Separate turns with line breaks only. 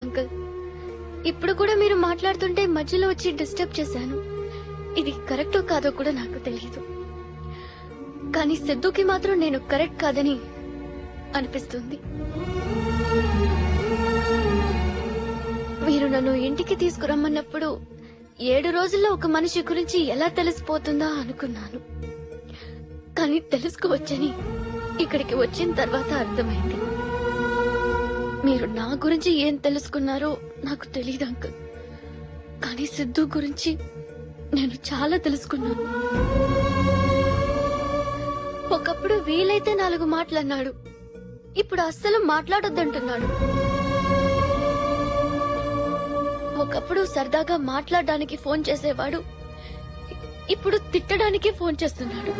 Uncle, ఇప్పుడు కూడా మీరు మాట్లాడుతుంటే మధ్యలో వచ్చి డిస్టర్బ్ చేశాను. ఇది కరెక్టో కాదో కూడా నాకు తెలియదు, కానీ సిద్ధుకి మాత్రం నేను కరెక్ట్ కాదని అనిపిస్తుంది. మీరు నన్ను ఇంటికి తీసుకురమ్మన్నప్పుడు 7 రోజుల్లో ఒక మనిషి గురించి ఎలా తెలిసిపోతుందా అనుకున్నాను, కానీ తెలుసుకోవచ్చని ఇక్కడికి వచ్చిన తర్వాత అర్థమైంది. మీరు నా గురించి ఏం తెలుసుకున్నారో నాకు తెలియదు అంకుల్, కానీ సిద్ధు గురించి నేను చాలా తెలుసుకున్నాను. ఒకప్పుడు వీలైతే 4 మాటలన్నాడు, ఇప్పుడు అస్సలు మాట్లాడొద్దంటున్నాడు. ఒకప్పుడు సరదాగా మాట్లాడడానికి ఫోన్ చేసేవాడు, ఇప్పుడు తిట్టడానికి ఫోన్ చేస్తున్నాడు.